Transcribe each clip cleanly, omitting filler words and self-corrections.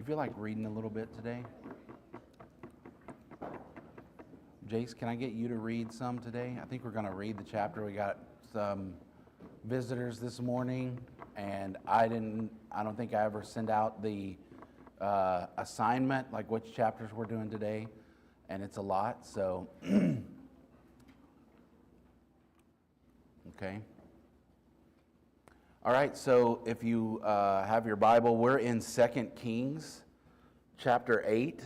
feel like reading a little bit today? Jace, can I get you to read some today? I think we're going to read the chapter. We got some visitors this morning, and I don't think I ever sent out the assignment, like which chapters we're doing today, and it's a lot, so okay. All right, so if you have your Bible, we're in 2 Kings chapter 8.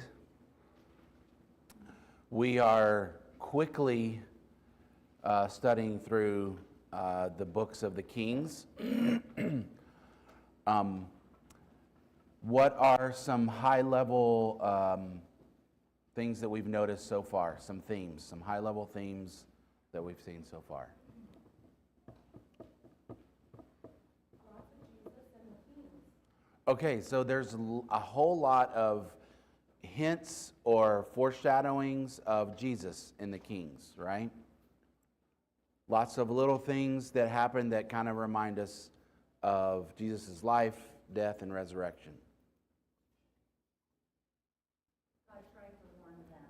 We are quickly studying through the books of the Kings. What are some high-level things that we've noticed so far? Some themes, some high-level themes that we've seen so far. Okay, so there's a whole lot of hints or foreshadowings of Jesus in the Kings, right? Lots of little things that happen that kind of remind us of Jesus' life, death, and resurrection. I tried to warn them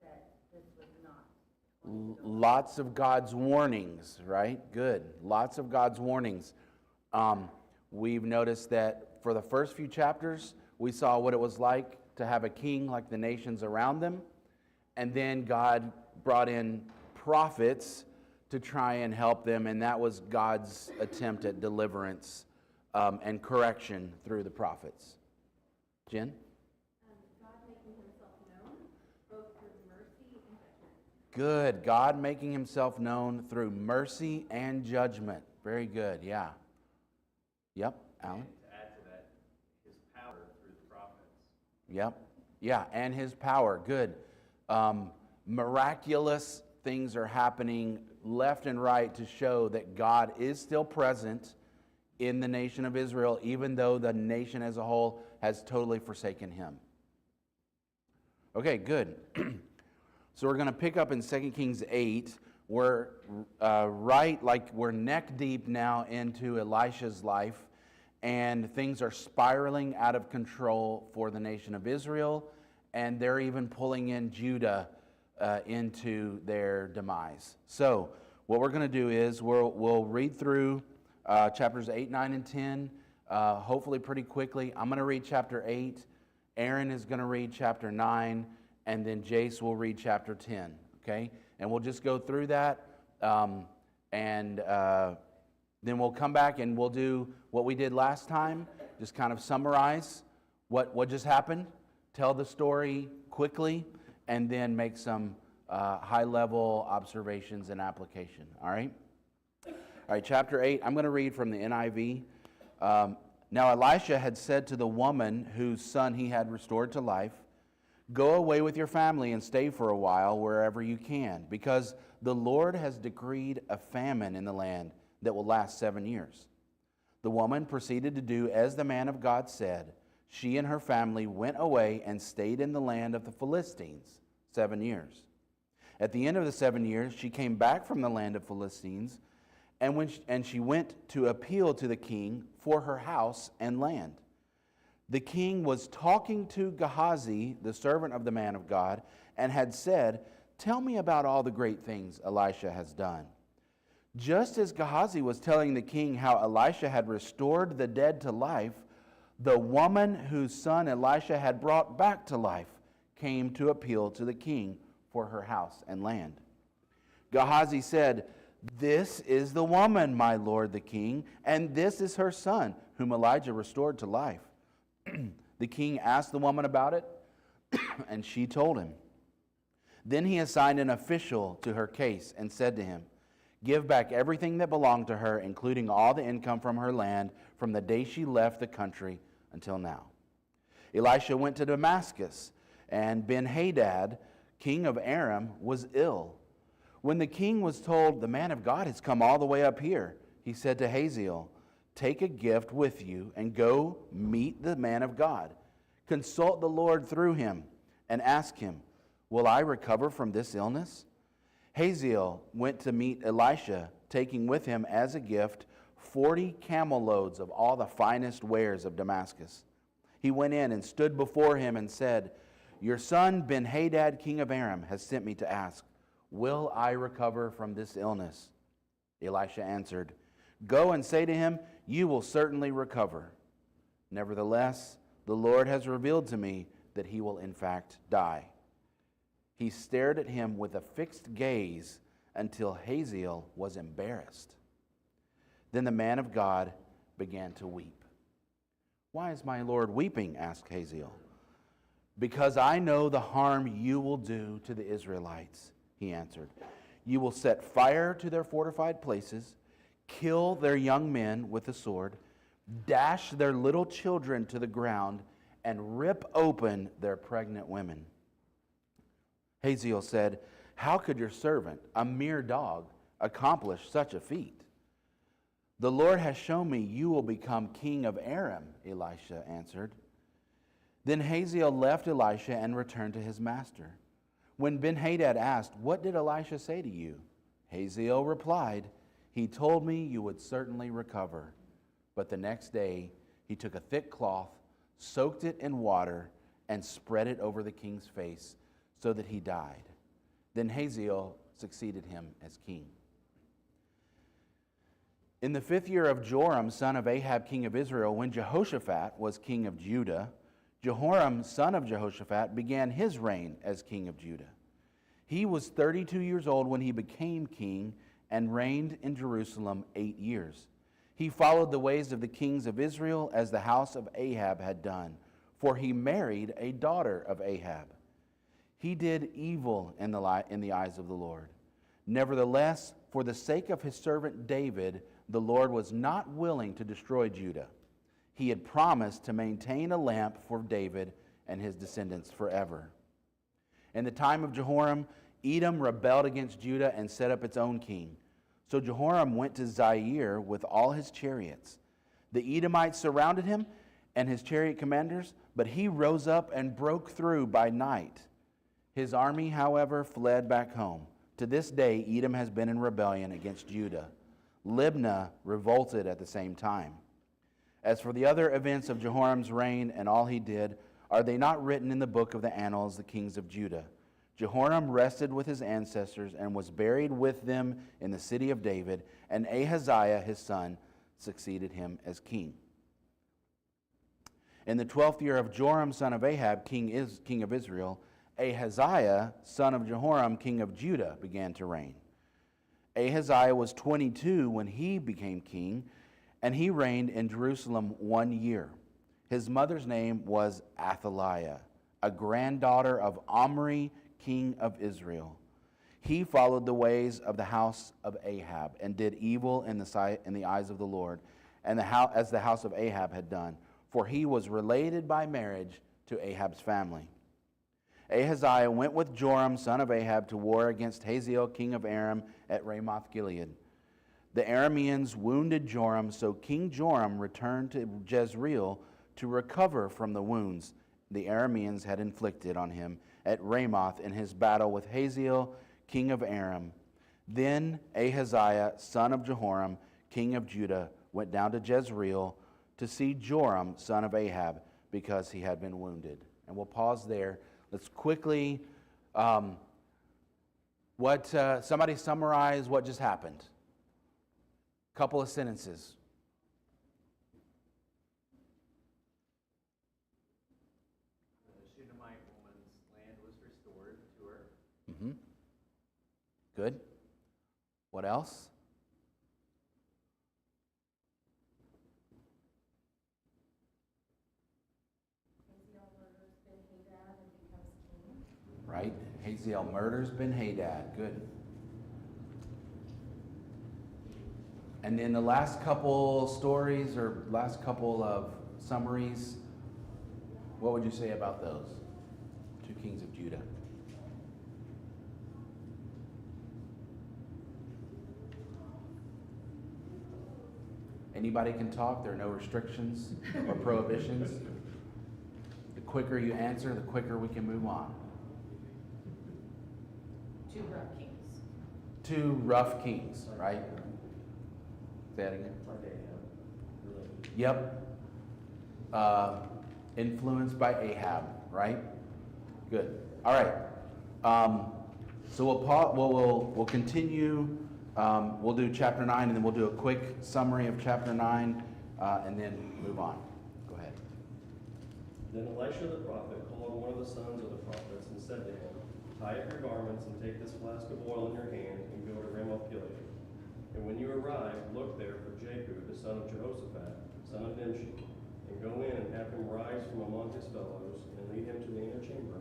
that this was not. Lots of God's warnings, right? Good. Lots of God's warnings. We've noticed that for the first few chapters, we saw what it was like to have a king like the nations around them. And then God brought in prophets to try and help them. And that was God's attempt at deliverance and correction through the prophets. Jen? God making himself known both through mercy and judgment. Good. God making himself known through mercy and judgment. Very good. Yeah. Yep. Alan? And to add to that, his power through the prophets. Yep. Yeah, and his power. Good. Miraculous things are happening left and right to show that God is still present in the nation of Israel, even though the nation as a whole has totally forsaken him. Okay, good. So we're going to pick up in 2 Kings 8. We're we're neck deep now into Elisha's life, and things are spiraling out of control for the nation of Israel, and they're even pulling in Judah into their demise. So what we're going to do is we'll read through chapters 8, 9, and 10, hopefully pretty quickly. I'm going to read chapter 8. Aaron is going to read chapter 9, and then Jace will read chapter 10, okay? And we'll just go through that, and then we'll come back and we'll do what we did last time, just kind of summarize what just happened, tell the story quickly, and then make some high-level observations and application, all right? All right, chapter 8, I'm going to read from the NIV. Now Elisha had said to the woman whose son he had restored to life, "Go away with your family and stay for a while wherever you can, because the Lord has decreed a famine in the land that will last 7 years." The woman proceeded to do as the man of God said. She and her family went away and stayed in the land of the Philistines 7 years. At the end of the 7 years, she came back from the land of Philistines, and she went to appeal to the king for her house and land. The king was talking to Gehazi, the servant of the man of God, and had said, "Tell me about all the great things Elisha has done." Just as Gehazi was telling the king how Elisha had restored the dead to life, the woman whose son Elisha had brought back to life came to appeal to the king for her house and land. Gehazi said, "This is the woman, my lord the king, and this is her son, whom Elijah restored to life." The king asked the woman about it, and she told him. Then he assigned an official to her case and said to him, "Give back everything that belonged to her, including all the income from her land from the day she left the country until now." Elisha went to Damascus, and Ben-Hadad, king of Aram, was ill. When the king was told, "The man of God has come all the way up here," he said to Hazael, "Take a gift with you and go meet the man of God. Consult the Lord through him and ask him, 'Will I recover from this illness?'" Hazael went to meet Elisha, taking with him as a gift 40 camel loads of all the finest wares of Damascus. He went in and stood before him and said, "Your son Ben-Hadad, king of Aram, has sent me to ask, will I recover from this illness?" Elisha answered, "Go and say to him, you will certainly recover. Nevertheless, the Lord has revealed to me that he will in fact die." He stared at him with a fixed gaze until Hazael was embarrassed. Then the man of God began to weep. "Why is my Lord weeping?" asked Hazael. "Because I know the harm you will do to the Israelites," he answered. "You will set fire to their fortified places, kill their young men with the sword, dash their little children to the ground, and rip open their pregnant women." Hazael said, "How could your servant, a mere dog, accomplish such a feat?" "The Lord has shown me you will become king of Aram," Elisha answered. Then Hazael left Elisha and returned to his master. When Ben-Hadad asked, "What did Elisha say to you?" Hazael replied, "He told me you would certainly recover." But the next day he took a thick cloth, soaked it in water, and spread it over the king's face, so that he died. Then Hazael succeeded him as king. In the 5th year of Joram, son of Ahab, king of Israel, when Jehoshaphat was king of Judah, Jehoram, son of Jehoshaphat, began his reign as king of Judah. He was 32 years old when he became king and reigned in Jerusalem 8 years. He followed the ways of the kings of Israel as the house of Ahab had done, for he married a daughter of Ahab. He did evil in the eyes of the Lord. Nevertheless, for the sake of his servant David, the Lord was not willing to destroy Judah. He had promised to maintain a lamp for David and his descendants forever. In the time of Jehoram, Edom rebelled against Judah and set up its own king. So Jehoram went to Zaire with all his chariots. The Edomites surrounded him and his chariot commanders, but he rose up and broke through by night. His army, however, fled back home. To this day, Edom has been in rebellion against Judah. Libnah revolted at the same time. As for the other events of Jehoram's reign and all he did, are they not written in the book of the annals of the kings of Judah? Jehoram rested with his ancestors and was buried with them in the city of David, and Ahaziah his son succeeded him as king. In the 12th year of Joram, son of Ahab, king of Israel, Ahaziah, son of Jehoram, king of Judah, began to reign. Ahaziah was 22 when he became king, and he reigned in Jerusalem 1 year. His mother's name was Athaliah, a granddaughter of Omri, king of Israel. He followed the ways of the house of Ahab and did evil in the eyes of the Lord, and as the house of Ahab had done, for he was related by marriage to Ahab's family. Ahaziah went with Joram, son of Ahab, to war against Hazael, king of Aram, at Ramoth Gilead. The Arameans wounded Joram, so King Joram returned to Jezreel to recover from the wounds the Arameans had inflicted on him at Ramoth in his battle with Hazael, king of Aram. Then Ahaziah, son of Jehoram, king of Judah, went down to Jezreel to see Joram, son of Ahab, because he had been wounded. And we'll pause there. Let's quickly, somebody summarize what just happened. Couple of sentences. The Shunammite woman's land was restored to her. Mm-hmm. Good. What else? Hazael murders Ben-Hadad and becomes king. Right. Hazael murders Ben-Hadad. Good. And then the last couple stories or last couple of summaries, what would you say about those? 2 kings of Judah. Anybody can talk. There are no restrictions or prohibitions. The quicker you answer, the quicker we can move on. 2 rough kings. 2 rough kings, right? Say that again. Yep. influenced by Ahab, right? Good. All right. So we'll continue. We'll do chapter 9, and then we'll do a quick summary of chapter 9, and then move on. Go ahead. Then Elisha the prophet called one of the sons of the prophets and said to him, "Tie up your garments and take this flask of oil in your hand and go to Ramoth Gilead. And when you arrive, look there for Jehu the son of Jehoshaphat, son of Nimshi, and go in and have him rise from among his fellows and lead him to the inner chamber.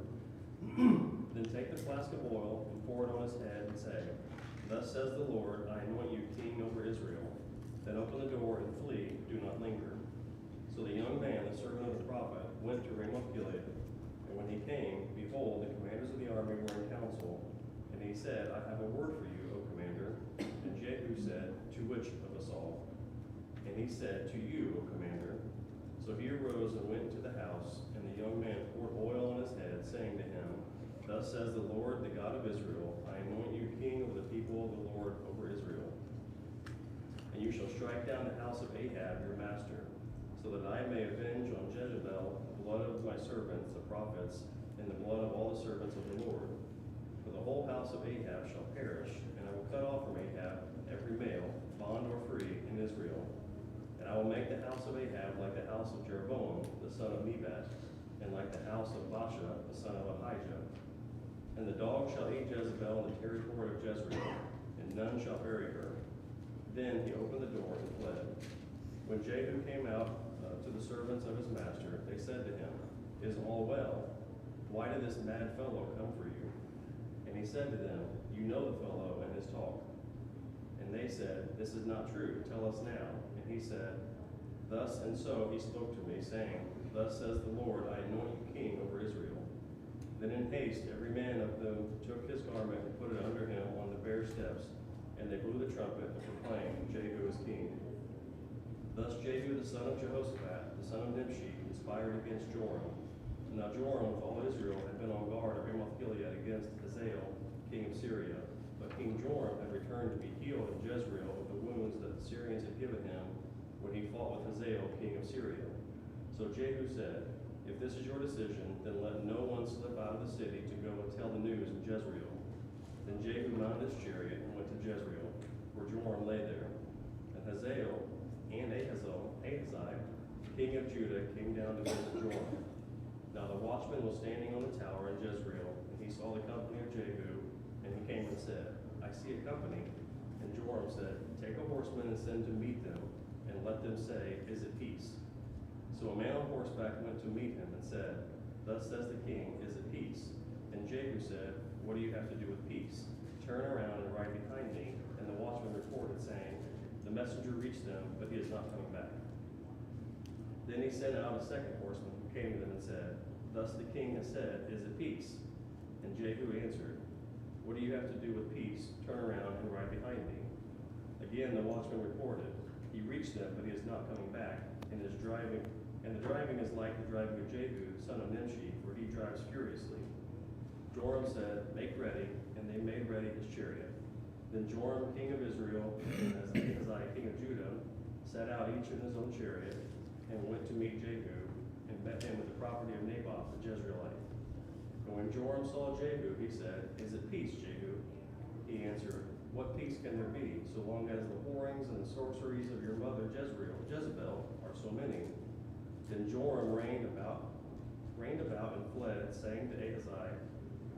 Then take the flask of oil and pour it on his head and say, 'Thus says the Lord, I anoint you king over Israel.' Then open the door and flee, do not linger." So the young man, the servant of the prophet, went to Ramoth Gilead. And when he came, behold, the commanders of the army were in council. And he said, "I have a word for you, O commander." And Jehu said, "To which of us all?" And he said, "To you, O commander." So he arose and went into the house, and the young man poured oil on his head, saying to him, "Thus says the Lord, the God of Israel, I anoint you king over the people of the Lord over Israel. And you shall strike down the house of Ahab your master, so that I may avenge on Jezebel the blood of my servants, the prophets, and the blood of all the servants of the Lord. For the whole house of Ahab shall perish, and I will cut off from Ahab every male, bond or free, in Israel. And I will make the house of Ahab like the house of Jeroboam, the son of Nebat, and like the house of Baasha, the son of Ahijah. And the dog shall eat Jezebel in the territory of Jezreel, and none shall bury her." Then he opened the door and fled. When Jehu came out to the servants of his master, they said to him, "Is all well? Why did this mad fellow come for you?" And he said to them, "You know the fellow and his talk." And they said, "This is not true. Tell us now." And he said, "Thus and so he spoke to me, saying, 'Thus says the Lord, I anoint you king over Israel.' Then in haste every man of them took his garment and put it under him on the bare steps, and they blew the trumpet and proclaimed, 'Jehu is king.' Thus Jehu the son of Jehoshaphat, the son of Nimshi, conspired against Joram. Now Joram with all Israel had been on guard at Ramoth Gilead against Hazael, king of Syria. But King Joram had returned to be healed in Jezreel of the wounds that the Syrians had given him when he fought with Hazael, king of Syria. So Jehu said, "If this is your decision, then let no one slip out of the city to go and tell the news in Jezreel." Then Jehu mounted his chariot and went to Jezreel, where Joram lay there. And Hazael and Ahaziah, king of Judah, came down to visit Joram. Now the watchman was standing on the tower in Jezreel, and he saw the company of Jehu, and he came and said, "I see a company." And Joram said, "Take a horseman and send to meet them, and let them say, 'Is it peace?'" So a man on horseback went to meet him and said, "Thus says the king, 'Is it peace?' And Jehu said, 'What do you have to do with peace? Turn around and ride behind me." And the watchman reported, saying, "The messenger reached them, but he is not coming back." Then he sent out a second horseman who came to them and said, "Thus the king has said, 'Is it peace?' And Jehu answered, 'What do you have to do with peace? Turn around and ride behind me." Again the watchman reported, "He reached them, but he is not coming back, and the driving is like the driving of Jehu, son of Nimshi, for he drives furiously." Joram said, "Make ready," and they made ready his chariot. Then Joram, king of Israel, and Ahaziah, king of Judah, set out each in his own chariot, and went to meet Jehu, and met him with the property of Naboth the Jezreelite. And when Joram saw Jehu, he said, "Is it peace, Jehu?" He answered, "What peace can there be, so long as the whorings and the sorceries of your mother Jezebel, are so many?" Then Joram reigned about and fled, saying to Ahaziah,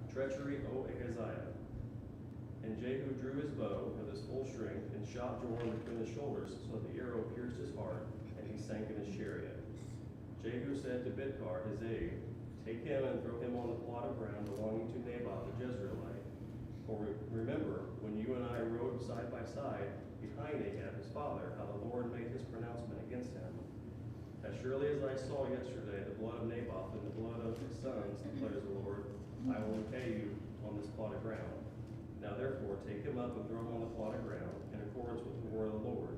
"Treachery, O Ahaziah." And Jehu drew his bow with his full strength and shot Joram between his shoulders, so that the arrow pierced his heart, and he sank in his chariot. Jehu said to Bidkar, his aide, "Take him and throw him on the plot of ground belonging to Naboth the Jezreelite. For remember, when you and I rode side by side behind Ahab his father, how the Lord made his pronouncement against him. As surely as I saw yesterday the blood of Naboth and the blood of his sons, declares the Lord, I will repay you on this plot of ground. Now therefore take him up and throw him on the plot of ground, in accordance with the word of the Lord."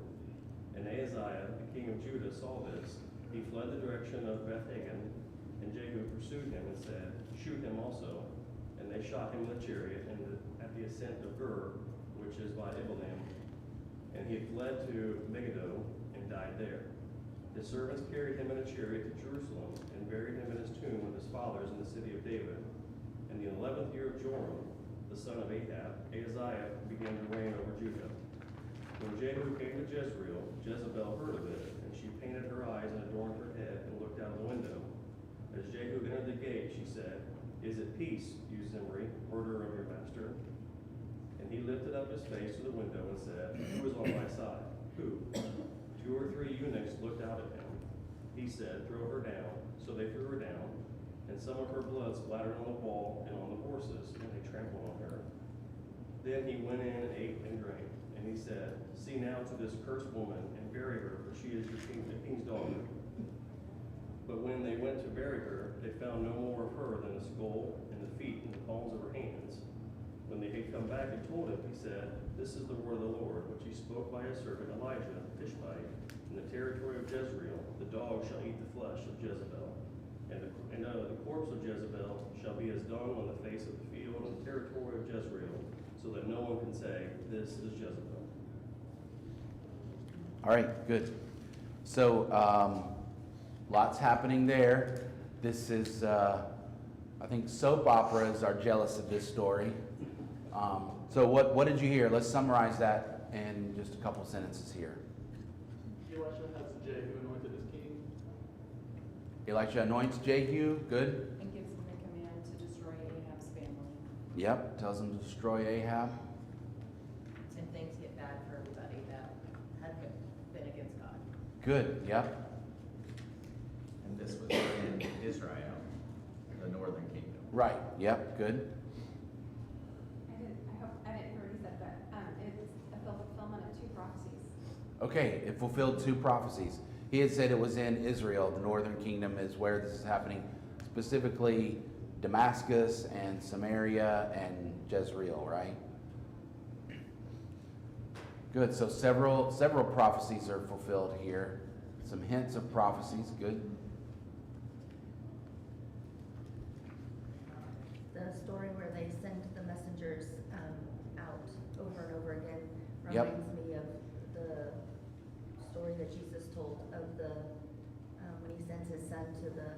And Ahaziah, the king of Judah, saw this. He fled the direction of Beth-Hagan, and Jehu pursued him and said, "Shoot him also." And they shot him in the chariot at the ascent of Gur, which is by Ibalim. And he fled to Megiddo and died there. His servants carried him in a chariot to Jerusalem and buried him in his tomb with his fathers in the city of David. In the 11th year of Joram, the son of Ahab, Ahaziah began to reign over Judah. When Jehu came to Jezreel, Jezebel heard of it, and she painted her eyes and adorned her head and looked out of the window. As Jehu entered the gate, she said, "Is it peace, you Zimri, murderer of your master?" And he lifted up his face to the window and said, "Who is on my side? Who?" 2 or 3 eunuchs looked out at him. He said, "Throw her down." So they threw her down, and some of her blood splattered on the wall and on the horses, and they trampled on her. Then he went in and ate and drank, and he said, "See now to this cursed woman, and bury her, for she is the king's daughter." But when they went to bury her, they found no more of her than the skull and the feet and the palms of her hands. When they had come back and told him, he said, "This is the word of the Lord, which he spoke by his servant Elijah the Tishbite. In the territory of Jezreel, the dog shall eat the flesh of Jezebel, and the corpse of Jezebel shall be as dung on the face of the field in the territory of Jezreel, so that no one can say, 'This is Jezebel.'" All right, good. So, lots happening there. This is, I think soap operas are jealous of this story. So what did you hear? Let's summarize that in just a couple sentences here. Elisha has Jehu anointed as king. Elisha anoints Jehu, good. And gives him the command to destroy Ahab's family. Yep, tells him to destroy Ahab. And things get bad for everybody that had been against God. Good, yep. And this was in Israel, the northern kingdom. Right, yep, good. I didn't hear what he said, but it's a fulfillment of 2 prophecies. Okay, it fulfilled 2 prophecies. He had said it was in Israel, the northern kingdom is where this is happening, specifically Damascus and Samaria and Jezreel, right? Good, so several prophecies are fulfilled here. Some hints of prophecies, good. The story where they send the messengers out over and over again Yep. reminds me of the story that Jesus told of the when he sends his son to the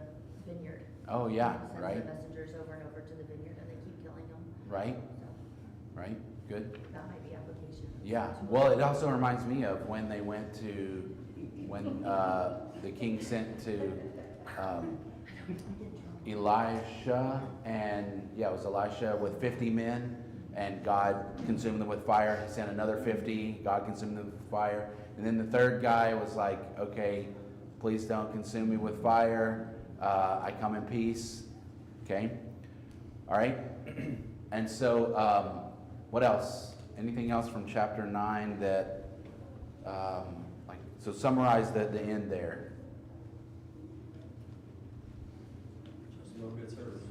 vineyard. Oh, yeah, He sends right, the messengers over and over to the vineyard, and they keep killing them. right, So right, good. that might be application. Yeah, well, it also reminds me of when they went to, when the king sent to Elisha, and yeah, it was Elisha with 50 men, and God consumed them with fire. He sent another 50, God consumed them with fire. And then the third guy was like, "Okay, please don't consume me with fire. I come in peace." Okay, all right. And so, what else? Anything else from chapter 9 that, so summarize the end there. Jezebel gets hers.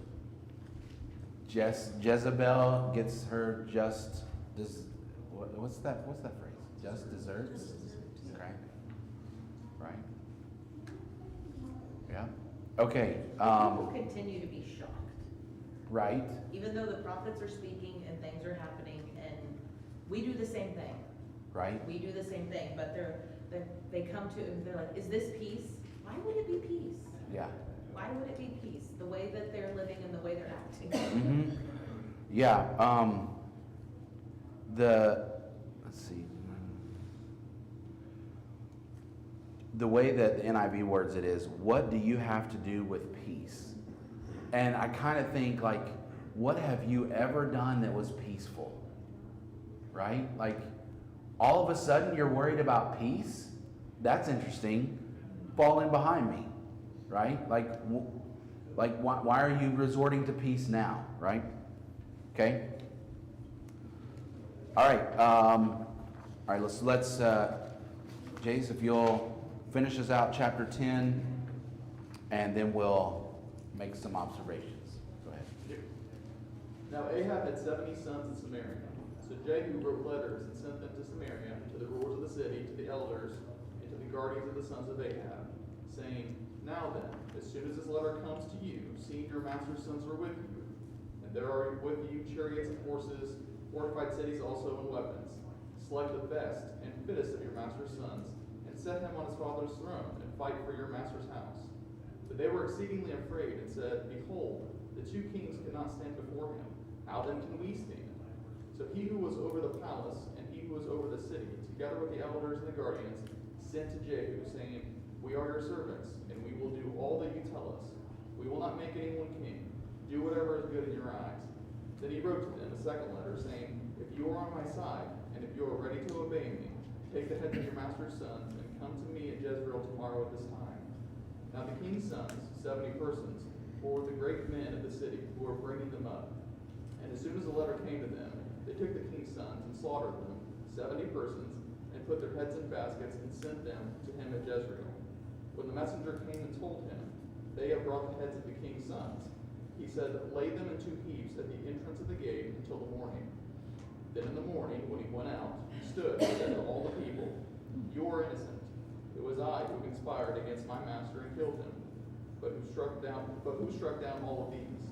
Jezebel gets her just, what's that phrase? Just desserts? Okay, right. Yeah, okay, People continue to be shocked. right, Even though the prophets are speaking and things are happening, and we do the same thing. right, We do the same thing, but they come to, and they're like, "Is this peace? Why would it be peace? yeah. Why would it be peace? The way that they're living and the way they're acting." Mm-hmm. Yeah, let's see. The way that the NIV words it is, what do you have to do with peace? And I kind of think like, what have you ever done that was peaceful? Right? Like, all of a sudden you're worried about peace? That's interesting. Falling behind me, right? Like why are you resorting to peace now, right? Okay. All right. Let's Jace, if you'll finish us out chapter 10, and then we'll make some observations. Go ahead. Now Ahab had 70 sons in Samaria. So Jehu wrote letters and sent them to Samaria, to the rulers of the city, to the elders, and to the guardians of the sons of Ahab, saying, "Now then, as soon as this letter comes to you, seeing your master's sons are with you, and there are with you chariots and horses, fortified cities also and weapons, select the best and fittest of your master's sons, and set him on his father's throne, and fight for your master's house. But they were exceedingly afraid, and said, Behold, the two kings could not stand before him. How then can we stand? So he who was over the palace, and he who was over the city, together with the elders and the guardians, sent to Jehu, saying, We are your servants, and we will do all that you tell us. We will not make anyone king. Do whatever is good in your eyes. Then he wrote to them a second letter, saying, If you are on my side, and if you are ready to obey me, take the heads of your master's sons, and come to me at Jezreel tomorrow at this time. Now the king's sons, 70 persons, were with the great men of the city, who were bringing them up. And as soon as the letter came to them, they took the king's sons and slaughtered them, 70 persons, and put their heads in baskets and sent them to him at Jezreel. When the messenger came and told him, They have brought the heads of the king's sons, he said, Lay them in 2 heaps at the entrance of the gate until the morning. Then in the morning, when he went out, he stood and said to all the people, You are innocent. It was I who conspired against my master and killed him. But who struck down all of these?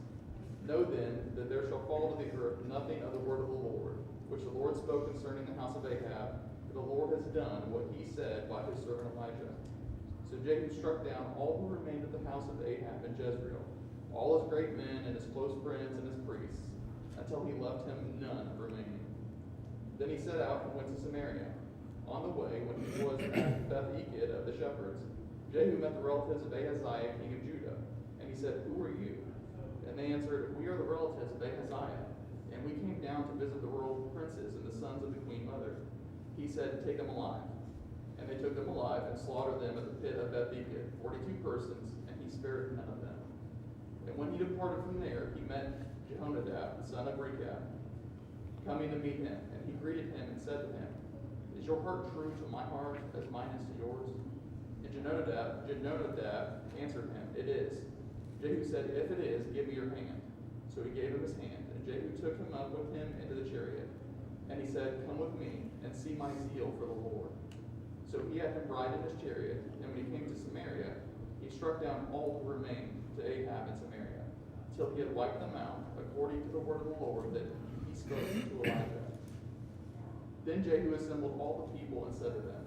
Know then that there shall fall to the earth nothing of the word of the Lord, which the Lord spoke concerning the house of Ahab, for the Lord has done what he said by his servant Elijah. So Jehu struck down all who remained at the house of Ahab in Jezreel, all his great men and his close friends and his priests, until he left him none remaining. Then he set out and went to Samaria. On the way, when he was at Beth-Eked of the shepherds, Jehu met the relatives of Ahaziah, king of Judah. And he said, Who are you? And they answered, We are the relatives of Ahaziah, and we came down to visit the royal princes and the sons of the queen mother. He said, Take them alive. And they took them alive and slaughtered them at the pit of Beth-Eked, 42 persons, and he spared none of them. And when he departed from there, he met Jehonadab, the son of Rechab, coming to meet him. And he greeted him and said to him, Is your heart true to my heart as mine is to yours? And Jehonadab answered him, It is. Jehu said, If it is, give me your hand. So he gave him his hand, and Jehu took him up with him into the chariot. And he said, Come with me, and see my zeal for the Lord. So he had him ride in his chariot, and when he came to Samaria, he struck down all who remained to Ahab in Samaria, till he had wiped them out, according to the word of the Lord that he spoke to Elijah. Then Jehu assembled all the people and said to them,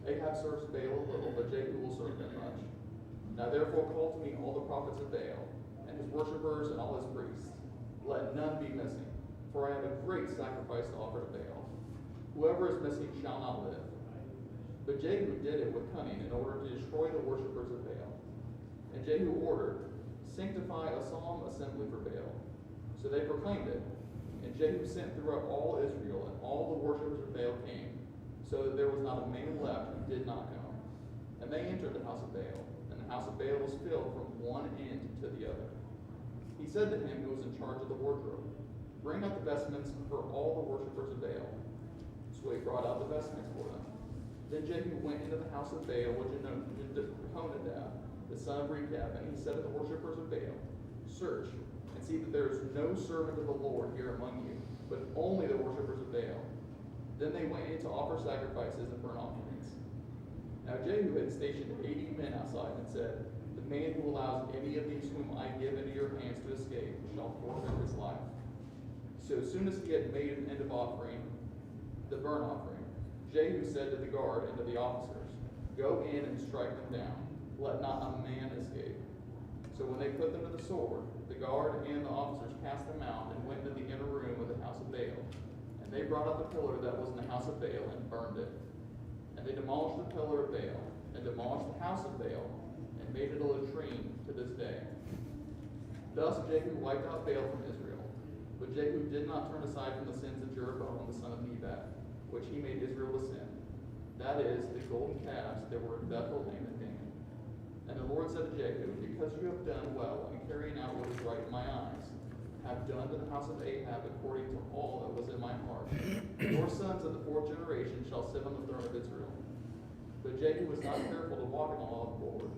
Ahab serves Baal a little, but Jehu will serve him much. Now therefore call to me all the prophets of Baal, and his worshippers and all his priests. Let none be missing, for I have a great sacrifice to offer to Baal. Whoever is missing shall not live. But Jehu did it with cunning in order to destroy the worshippers of Baal. And Jehu ordered, Sanctify a solemn assembly for Baal. So they proclaimed it. And Jehu sent throughout all Israel, and all the worshippers of Baal came, so that there was not a man left who did not come. And they entered the house of Baal, and the house of Baal was filled from one end to the other. He said to him who was in charge of the wardrobe, Bring out the vestments for all the worshippers of Baal. So he brought out the vestments for them. Then Jehu went into the house of Baal with Jehonadab, the son of Rechab, and he said to the worshippers of Baal, Search, and see that there is no servant of the Lord here among you, but only the worshippers of Baal. Then they went in to offer sacrifices and burnt offerings. Now Jehu had stationed 80 men outside and said, The man who allows any of these whom I give into your hands to escape shall forfeit his life. So as soon as he had made an end of offering, the burnt offering, Jehu said to the guard and to the officers, Go in and strike them down. Let not a man escape. So when they put them to the sword, the guard and the officers cast them out and went into the inner room of the house of Baal. And they brought up the pillar that was in the house of Baal and burned it. And they demolished the pillar of Baal, and demolished the house of Baal, and made it a latrine to this day. Thus Jehu wiped out Baal from Israel. But Jehu did not turn aside from the sins of Jeroboam the son of Nebat, which he made Israel to sin. That is, the golden calves that were in Bethlehem and Dan. And the Lord said to Jehu, Because you have done well in carrying out what is right in my eyes, have done to the house of Ahab according to all that was in my heart, your sons of the 4th generation shall sit on the throne of Israel. But Jehu was not careful to walk in the law of the Lord,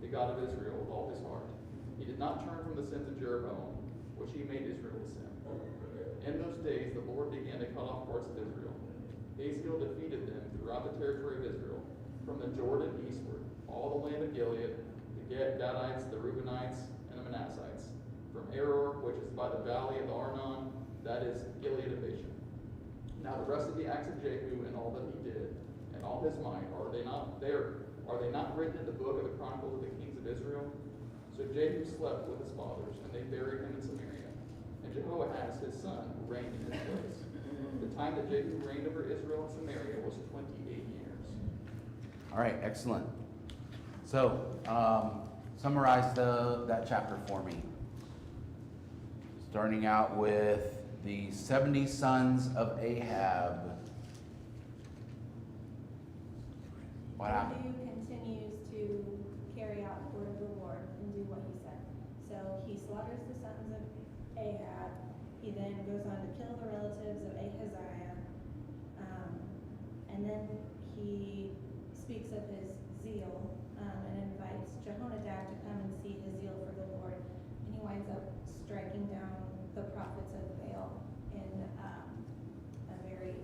the God of Israel, with all his heart. He did not turn from the sins of Jeroboam, which he made Israel to sin. In those days the Lord began to cut off parts of Israel. Hazael defeated them throughout the territory of Israel, from the Jordan eastward, all the land of Gilead, the Gadites, the Reubenites, and the Manassites, from Aror, which is by the valley of the Arnon, that is Gilead of Bashan. Now the rest of the acts of Jehu and all that he did, and all his might, are they not there? Are they not written in the book of the Chronicles of the Kings of Israel? So Jehu slept with his fathers, and they buried him in Samaria. And Jehoahaz, his son, reigned in his place. The time that Jehu reigned over Israel and Samaria was 28 years. All right, excellent. So, summarize that chapter for me. Starting out with the 70 sons of Ahab. What happened? Jehu continues to carry out the word of the Lord and do what he said. So he slaughters the sons of Ahab. He then goes on to kill the relatives of Ahaziah. And then he speaks of his zeal and invites Jehonadab to come and see his zeal for the Lord. And he winds up striking down the prophets of Baal in a very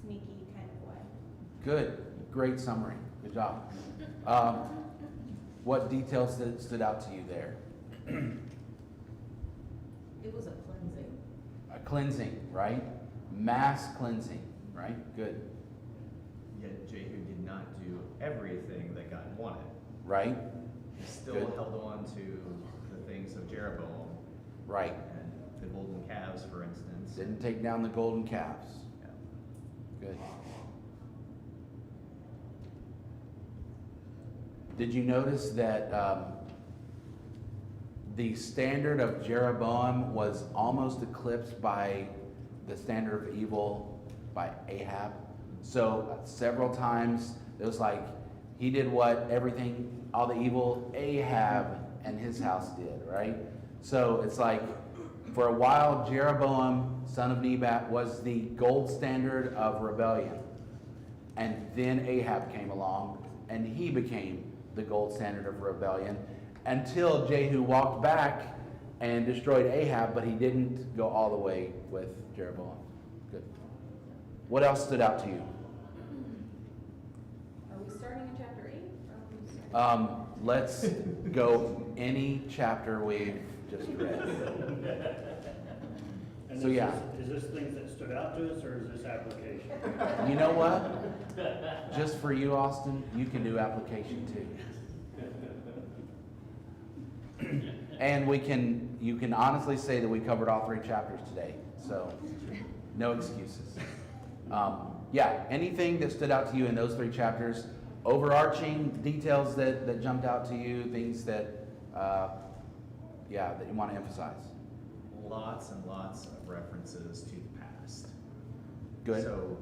sneaky kind of way. Good. Great summary. Good job. What details stood out to you there? It was a cleansing. A cleansing, right? Mass cleansing, right? Good. Yet Jehu did not do everything that God wanted. Right? He still Good. held on to the things of Jeroboam Right. and the golden calves, for instance. Didn't take down the golden calves. Yeah. Good. Did you notice that the standard of Jeroboam was almost eclipsed by the standard of evil by Ahab? So several times it was like he did all the evil Ahab and his house did, right? So it's like for a while Jeroboam, son of Nebat, was the gold standard of rebellion. And then Ahab came along and he became the gold standard of rebellion until Jehu walked back and destroyed Ahab, but he didn't go all the way with Jeroboam. Good. What else stood out to you? Are we starting in chapter 8? Or are we starting- Let's go any chapter we've just read. And So, yeah. Is this things that stood out to us, or is this application? You know what? Just for you, Austin, you can do application too. And you can honestly say that we covered all 3 chapters today, so no excuses. Yeah, anything that stood out to you in those 3 chapters, overarching details that jumped out to you, things that you want to emphasize. Lots and lots of references to the past. Good. So,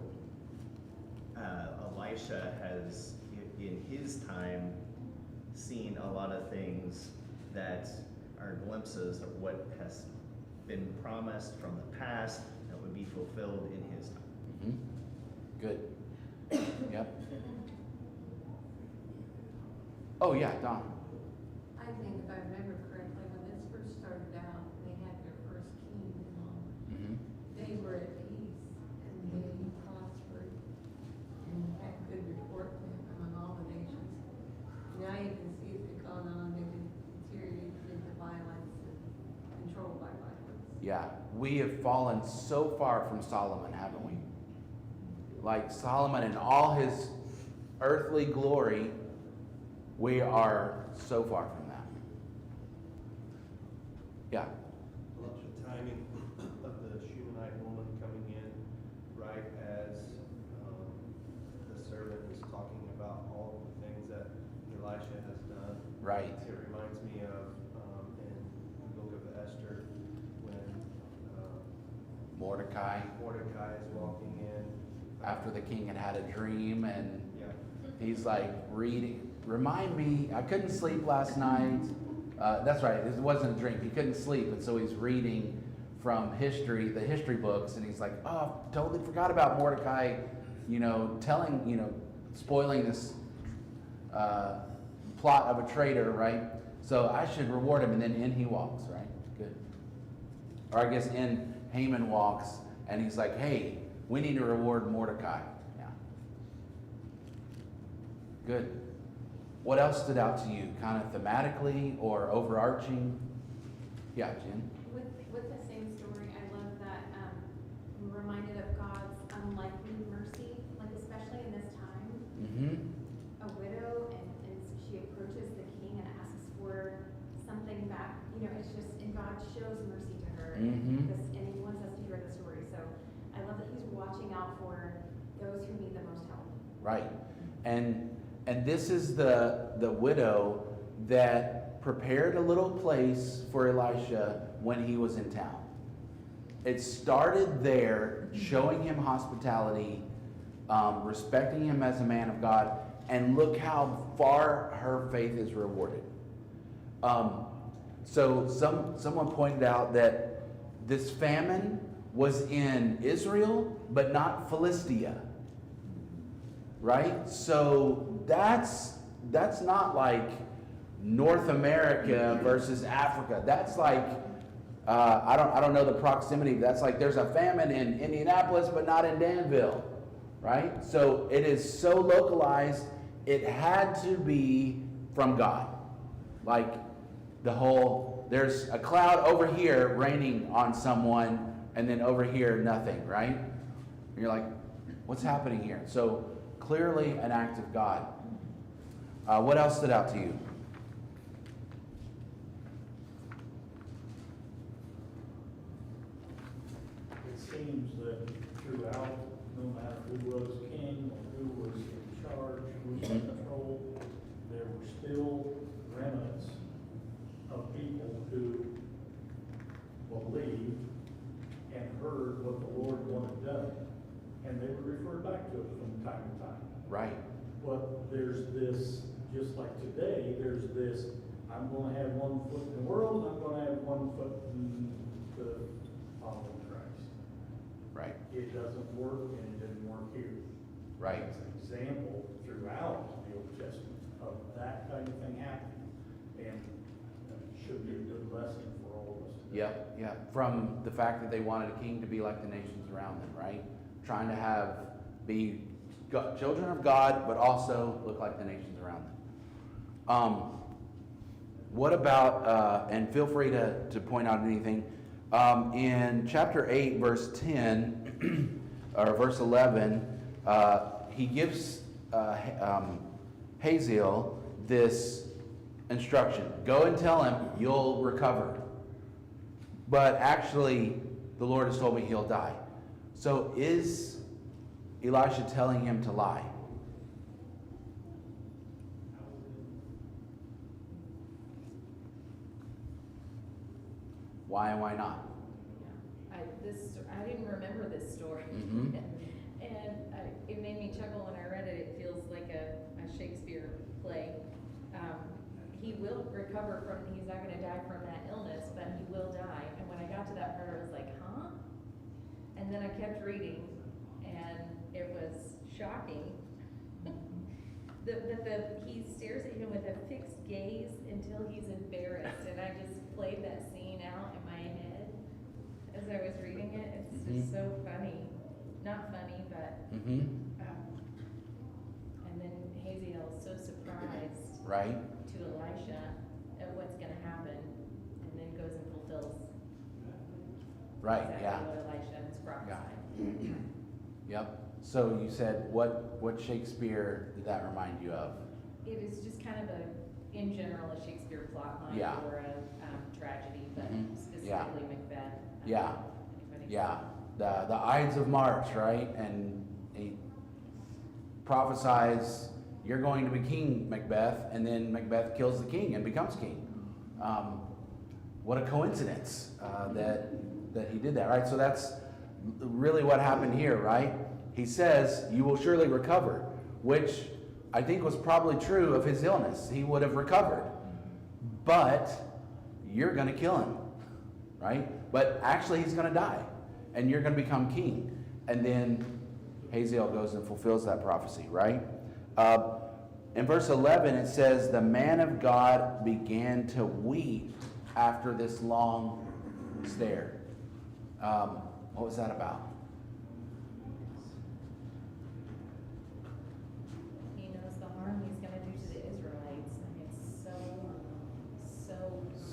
Elisha has, in his time, seen a lot of things that are glimpses of what has been promised from the past that would be fulfilled in his time. Good. Yep. Oh, yeah, Don. I think if I remember correctly, when this first started out, they had their first king and all. They were at peace and they prospered and had good report among all the nations. Now you can see as they've gone on, they've deteriorated into violence and controlled by violence. Yeah, we have fallen so far from Solomon, haven't we? Like Solomon in all his earthly glory, we are so far from that. Yeah. Love the timing of the Shunammite woman coming in right as the servant is talking about all of the things that Elisha has done. Right. It reminds me of in the book of Esther when Mordecai, Mordecai is walking in. after the king had a dream, and Yeah. he's like reading. Remind me, I couldn't sleep last night. That's right, it wasn't a dream. He couldn't sleep, and so he's reading from history, the history books, and he's like, oh, totally forgot about Mordecai, spoiling this plot of a traitor, right? So I should reward him, and then in he walks, right? Good. Or I guess in Haman walks, and he's like, hey, we need to reward Mordecai. Yeah. Good. What else stood out to you, kind of thematically or overarching? Yeah, Jen? With the same story, I love that I'm reminded of God's unlikely mercy, like especially in this time. Right. And this is the widow that prepared a little place for Elisha when he was in town. It started there, showing him hospitality, respecting him as a man of God, and look how far her faith is rewarded. So someone pointed out that this famine was in Israel, but not Philistia. Right? So that's not like North America versus Africa. That's like I don't know the proximity, but that's like there's a famine in Indianapolis, but not in Danville. Right? So it is so localized, it had to be from God. Like there's a cloud over here raining on someone, and then over here nothing, right? And you're like, what's happening here? So clearly an act of God. What else stood out to you? It seems that throughout, no matter who was king or who was in charge, who was in control, there were still remnants of people who believed and heard what the Lord wanted done. And they would refer back to it from time to time. Right. But there's this, just like today, there's this, I'm going to have one foot in the world, I'm going to have one foot in the following Christ. Right. It doesn't work, and it didn't work here. Right. It's an example throughout the Old Testament of that kind of thing happening. And it should be a good lesson for all of us today. Yeah. From the fact that they wanted a king to be like the nations around them, right? Trying to be children of God, but also look like the nations around them. What about, and feel free to point out anything, in chapter 8, verse 10, or verse 11, he gives Hazael this instruction. Go and tell him you'll recover. But actually, the Lord has told me he'll die. So is Elisha telling him to lie? Why and why not? I didn't remember this story. Mhm. And it made me chuckle when I read it. It feels like a Shakespeare play. He will recover from, he's not gonna die from that illness, but he will die. And when I got to that part, I was like, huh? And then I kept reading, and it was shocking. He stares at him with a fixed gaze until he's embarrassed, and I just played that scene out in my head as I was reading it. It's just so funny. Not funny, but, and then Hazael is so surprised. Right. To Elisha at what's gonna happen, and then goes and fulfills. Right, exactly yeah. what Elisha has prophesied. Yep. So you said, what Shakespeare did that remind you of? It is just kind of in general, a Shakespeare plot line Yeah. or a tragedy, but specifically Yeah. Macbeth. Yeah. Anybody? Yeah. The Ides of March, right? And he prophesies, you're going to be King Macbeth, and then Macbeth kills the king and becomes king. What a coincidence that he did that, right? So that's really what happened here, right? He says, you will surely recover, which I think was probably true of his illness. He would have recovered, but you're going to kill him, right? But actually he's going to die, and you're going to become king. And then Hazael goes and fulfills that prophecy, right? In verse 11, it says, the man of God began to weep after this long stare. What was that about? He knows the harm he's gonna do to the Israelites, and it's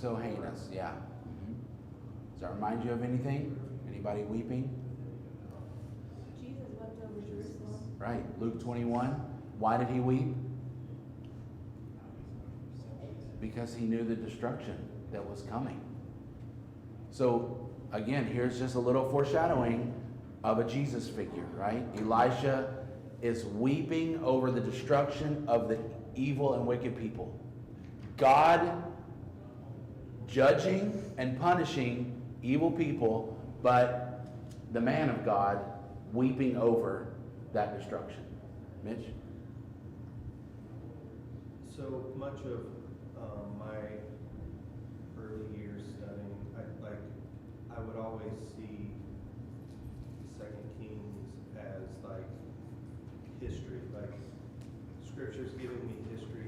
So heinous, yeah. Does that remind you of anything? Anybody weeping? Jesus wept over Jerusalem. Right, Luke 21. Why did he weep? Because he knew the destruction that was coming. So, again, here's just a little foreshadowing of a Jesus figure, right? Elisha is weeping over the destruction of the evil and wicked people. God judging and punishing evil people, but the man of God weeping over that destruction. Mitch? So much of my early years studying, I would always see Second Kings as like history, like Scripture's giving me history.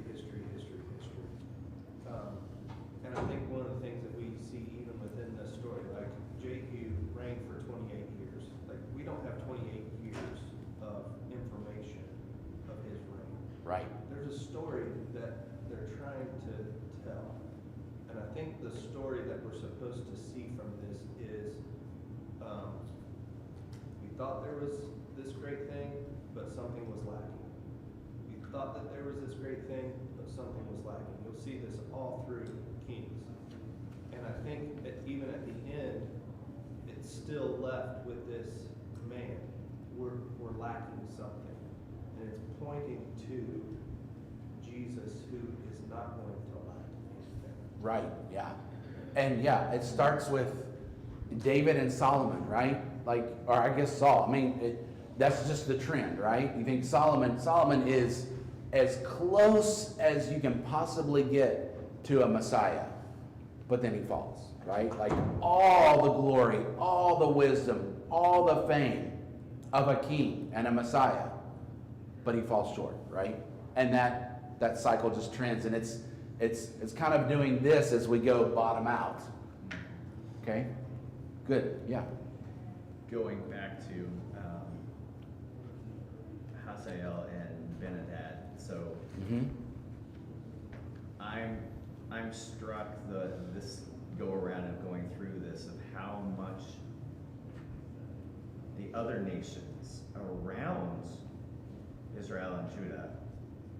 And I think one of the things that we see even within this story, like Jehu reigned for 28 years. Like we don't have 28 years of information of his reign. Right. There's a story that they're trying to tell. And I think the story that we're supposed to see from this is, we thought there was this great thing, but something was lacking. We thought that there was this great thing, but something was lacking. You'll see this all through Kings. And I think that even at the end, it's still left with this, man, we're lacking something. And it's pointing to Jesus, who is not going to lack anything. Right, yeah. And yeah, it starts with David and Solomon, right? Like, or I guess Saul. I mean, that's just the trend, right? You think Solomon is as close as you can possibly get to a Messiah, but then he falls, right? Like all the glory, all the wisdom, all the fame of a king and a Messiah, but he falls short, right? And that cycle just trends, and it's kind of doing this as we go bottom out. Okay, good, yeah. Going back to Hazael and Benadad, so I'm struck this go around of going through this of how much the other nations around Israel and Judah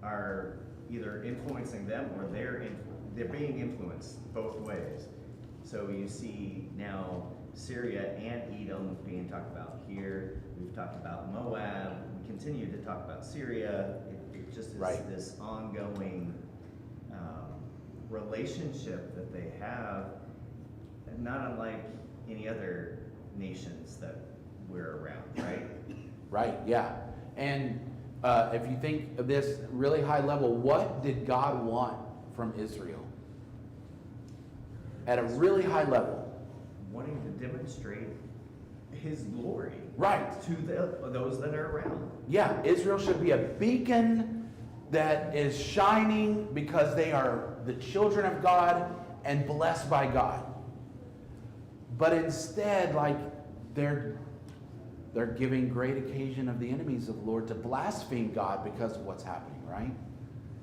are either influencing them or they're being influenced both ways. So you see now Syria and Edom being talked about here. We've talked about Moab. We continue to talk about Syria. It just is Right. this ongoing relationship that they have, not unlike any other nations that we're around, right? Right, yeah. And if you think of this really high level, what did God want from Israel? At a really high level. Wanting to demonstrate his glory, Right. to those that are around. Yeah, Israel should be a beacon that is shining because they are the children of God and blessed by God. But instead, like, they're giving great occasion of the enemies of the Lord to blaspheme God because of what's happening, right?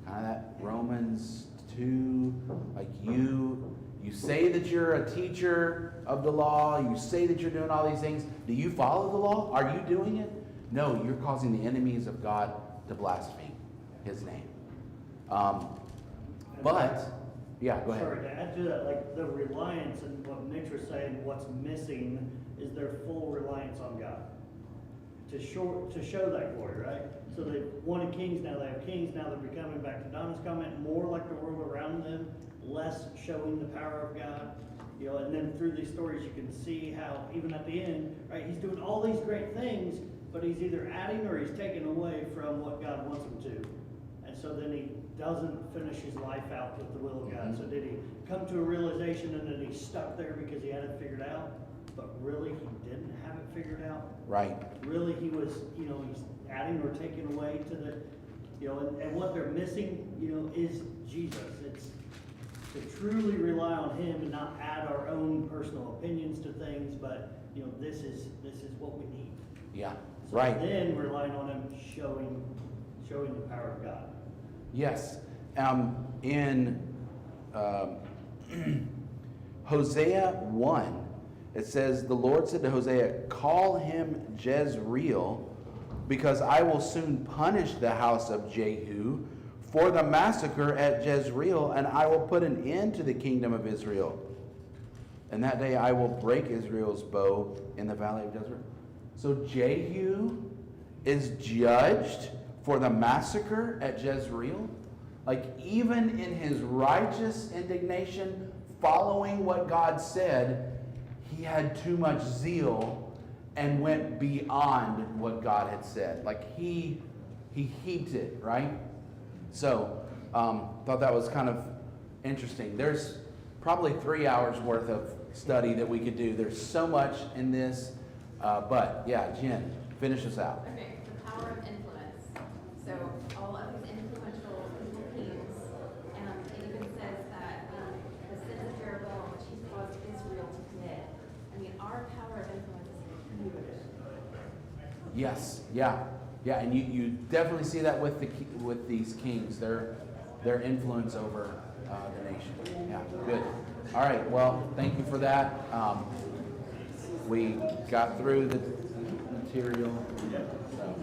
Kind of that Romans 2, like you say that you're a teacher of the law, you say that you're doing all these things. Do you follow the law? Are you doing it? No, you're causing the enemies of God to blaspheme his name. But, yeah, go ahead. Sorry, to add to that, like the reliance and what Mitch was saying, what's missing is their full reliance on God. To show that glory, right? So they wanted kings, now they have kings, now they're becoming, back to Donna's comment, more like the world around them, less showing the power of God. You know, and then through these stories you can see how even at the end, right, he's doing all these great things, but he's either adding or he's taking away from what God wants him to. And so then he doesn't finish his life out with the will of God. So did he come to a realization and then he's stuck there because he had it figured out? But really he didn't have it figured out. Right. Really he was, you know, he's adding or taking away to the, you know, and what they're missing, you know, is Jesus. It's to truly rely on him and not add our own personal opinions to things, but you know, this is what we need. Yeah, So right. then relying on him showing the power of God. Yes. In Hosea 1, it says, the Lord said to Hosea, call him Jezreel, because I will soon punish the house of Jehu for the massacre at Jezreel, and I will put an end to the kingdom of Israel. And that day I will break Israel's bow in the valley of Jezreel. So Jehu is judged for the massacre at Jezreel? Like, even in his righteous indignation, following what God said, he had too much zeal and went beyond what God had said. Like, he heaped it, right? So, thought that was kind of interesting. There's probably 3 hours worth of study that we could do. There's so much in this. But, yeah, Jen, finish us out. Okay, the power of influence. So all of these influential kings, it even says that the sin of Jeroboam, which he caused Israel to commit. I mean, our power of influence is huge. Yes, yeah, and you definitely see that with these kings, their influence over the nation. Yeah, good. All right, well, thank you for that. We got through the material. So.